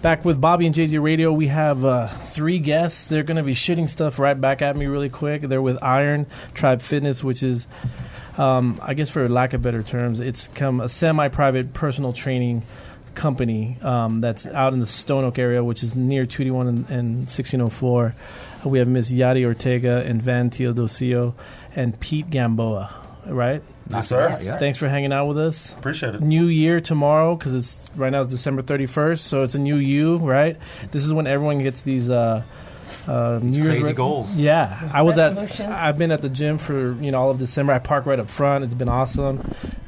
Back with Bobby and JJ Radio. We have 3 guests. They're going to be shooting stuff right back at me really quick. They're with Irontribe Fitness, which is, I guess for lack of better terms, it's become a semi-private personal training company that's out in the Stone Oak area, which is near 281 and 1604. We have Miss Yadi Ortega and Van Teodosio and Pete Gamboa, right? Yes, sir. Yeah. Thanks for hanging out with us. Appreciate it. New year tomorrow, because right now it's December 31st, so it's a new you, right? This is when everyone gets these New Year's crazy goals. Yeah, I've been at the gym for all of December. I park right up front. It's been awesome.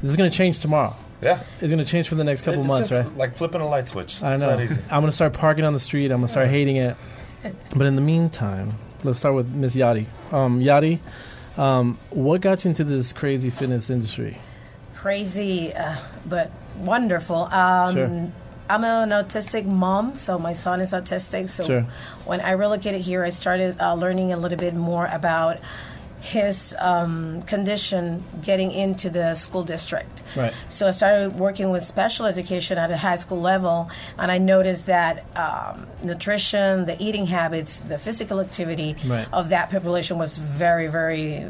This is going to change tomorrow. Yeah. It's going to change for the next couple months, just right? Like flipping a light switch. I know. It's not easy. I'm going to start parking on the street. I'm going to start hating it. But in the meantime, let's start with Miss Yadi. Yadi, what got you into this crazy fitness industry? Crazy, but wonderful. Sure. I'm an autistic mom, so my son is autistic. So Sure. when I relocated here, I started learning a little bit more about his condition getting into the school district. Right. So I started working with special education at a high school level, and I noticed that nutrition, the eating habits, the physical activity Right. of that population was very, very,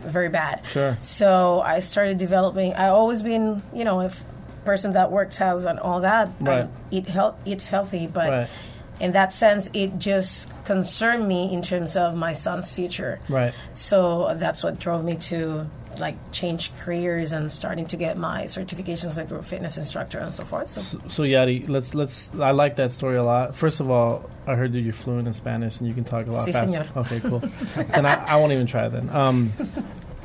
very bad. Sure. So I started developing. I always been, a person that works out and all that. Right. Eats healthy, but Right. in that sense, it just concerned me in terms of my son's future. Right. So that's what drove me to change careers and starting to get my certifications as a group fitness instructor and so forth. So Yadi, let's. I like that story a lot. First of all, I heard that you're fluent in Spanish and you can talk a lot Sí, faster. señor. Okay, cool. Then I won't even try then.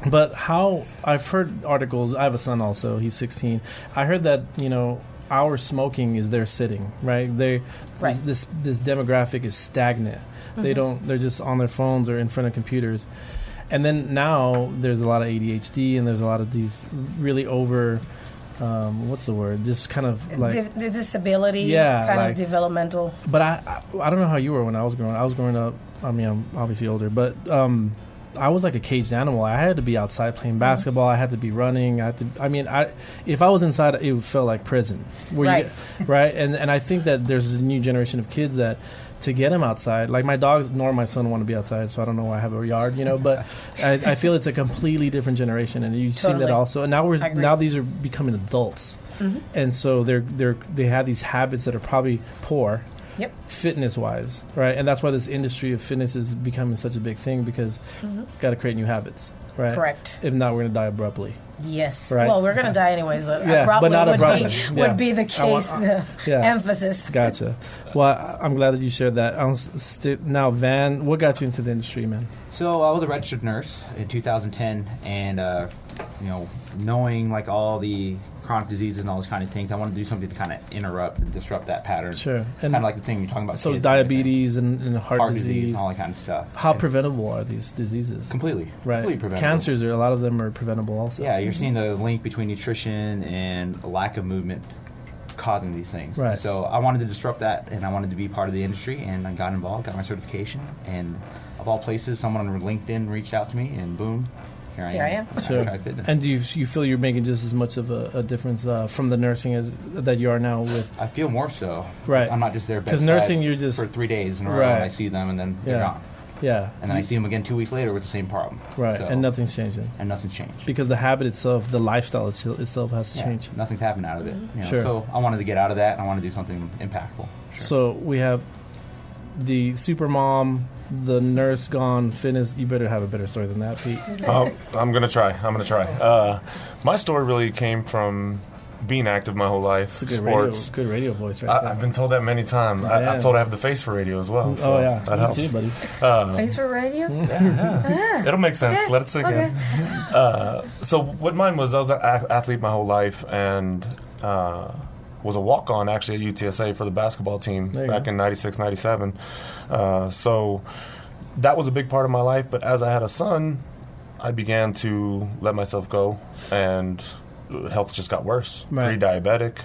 But how I've heard articles. I have a son also. He's 16. I heard that our smoking is their sitting. Right. Right. This demographic is stagnant. Mm-hmm. They're just on their phones or in front of computers. And then now there's a lot of ADHD and there's a lot of these really over, what's the word? Just kind of like the disability, Yeah, kind like- of developmental. But I don't know how you were when I was growing up. I was growing up. I mean, I'm obviously older, but I was like a caged animal. I had to be outside playing basketball. I had to be running. If I was inside, it felt like prison. Right. Right. And I think that there's a new generation of kids that to get them outside, like my dogs nor my son want to be outside, so I don't know why I have a yard, But I feel it's a completely different generation, and you've seen that also. And now these are becoming adults, and so they have these habits that are probably poor. Yep. Fitness-wise, right? And that's why this industry of fitness is becoming such a big thing because got to create new habits, right? Correct. If not, we're going to die abruptly. Yes. Right. Well, we're going to die anyways, but Yeah, abruptly but not abruptly. would be the case, the emphasis. Gotcha. Well, I'm glad that you shared that. Now, Van, what got you into the industry, man? So I was a registered nurse in 2010, and knowing all the chronic diseases and all those kind of things, I wanted to do something to kind of interrupt and disrupt that pattern. Sure. And kind of like the thing you're talking about. So kids diabetes and heart disease and all that kind of stuff. How preventable are these diseases? Completely. Right. Completely preventable. Cancers, a lot of them are preventable also. Yeah, you're seeing the link between nutrition and a lack of movement causing these things. Right. So I wanted to disrupt that, and I wanted to be part of the industry, and I got involved, got my certification, and of all places, someone on LinkedIn reached out to me, and boom, here I am. Sure. Irontribe Fitness. And do you feel you're making just as much of a difference from the nursing that you are now with? I feel more so. Right. I'm not just there because nursing, you're just for 3 days in a row, Right. and I see them, and then they're gone. Yeah. And then I see them again 2 weeks later with the same problem. Right. So, and nothing's changing. And nothing's changed. Because the habit itself, the lifestyle itself has to change. Nothing's happened out of it. Sure. So I wanted to get out of that, and I wanted to do something impactful. Sure. So we have the super mom, the nurse gone, fitness. You better have a better story than that, Pete. I'm gonna try. My story really came from being active my whole life. It's a good sports. radio voice right there. I've been told that many times. I've told I have the face for radio as well. So that Me helps. too, buddy. Face for radio? It'll make sense. Okay. Let it sink in. So what mine was, I was an athlete my whole life, and was a walk-on actually at UTSA for the basketball team back in 96, 97. So that was a big part of my life. But as I had a son, I began to let myself go, and health just got worse. Right. Pre-diabetic,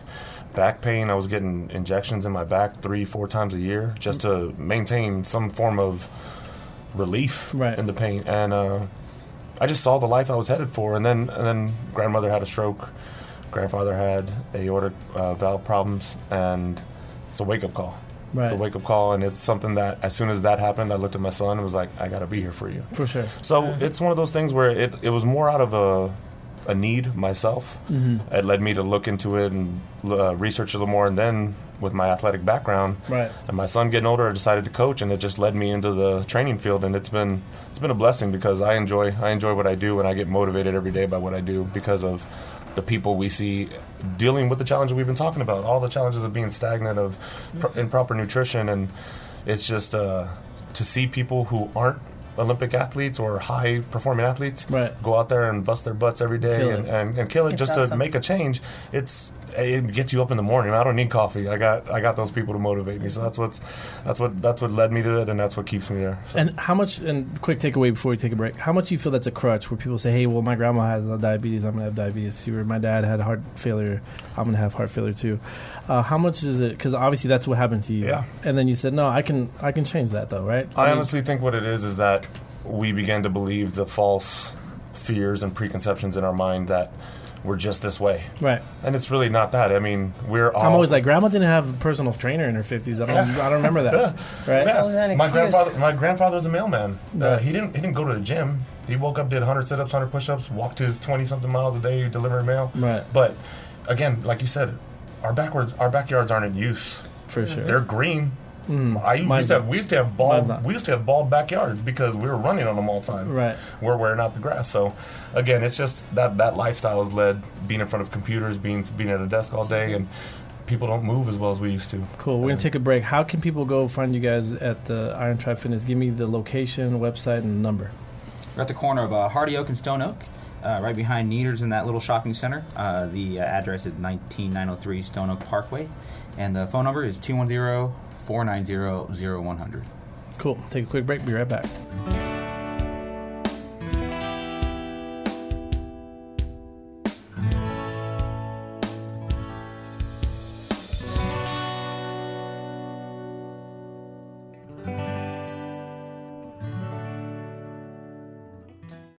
back pain. I was getting injections in my back 3-4 times a year just to maintain some form of relief in the pain. And I just saw the life I was headed for. And then grandmother had a stroke. Grandfather had aortic valve problems, and it's a wake-up call. Right. It's a wake-up call, and it's something that as soon as that happened, I looked at my son and was like, I got to be here for you. For sure. So it's one of those things where it was more out of a need myself. Mm-hmm. It led me to look into it and research a little more, and then with my athletic background Right. and my son getting older, I decided to coach, and it just led me into the training field, and it's been a blessing because I enjoy what I do, and I get motivated every day by what I do because of the people we see dealing with the challenges we've been talking about, all the challenges of being stagnant, of improper nutrition, and it's just to see people who aren't Olympic athletes or high performing athletes go out there and bust their butts every day and kill it just to make a change. It gets you up in the morning. I don't need coffee. I got those people to motivate me. So that's what led me to it, and that's what keeps me there. So. And how much? And quick takeaway before we take a break. How much do you feel that's a crutch where people say, "Hey, well, my grandma has diabetes. I'm gonna have diabetes. Or my dad had heart failure. I'm gonna have heart failure too." How much is it? Because obviously that's what happened to you. Yeah. And then you said, "No, I can change that though, right?" I honestly think what it is that we began to believe the false fears and preconceptions in our mind that we're just this way. Right. And it's really not that. I mean, we're all... I'm always like, Grandma didn't have a personal trainer in her 50s. I don't remember that. Right? That was an excuse. My grandfather was a mailman. He didn't go to the gym. He woke up, did 100 sit-ups, 100 push-ups, walked his 20-something miles a day delivering mail. Right. But, again, like you said, our backyards aren't in use. For sure. They're green. We used to have bald backyards because we were running on them all the time. Right. We're wearing out the grass. So, again, it's just that lifestyle has led being in front of computers, being at a desk all day, and people don't move as well as we used to. Cool. We're going to take a break. How can people go find you guys at the Irontribe Fitness? Give me the location, website, and number. We're at the corner of Hardy Oak and Stone Oak, right behind Neaters in that little shopping center. The address is 19903 Stone Oak Parkway, and the phone number is 210-490-0100. Cool. Take a quick break. Be right back.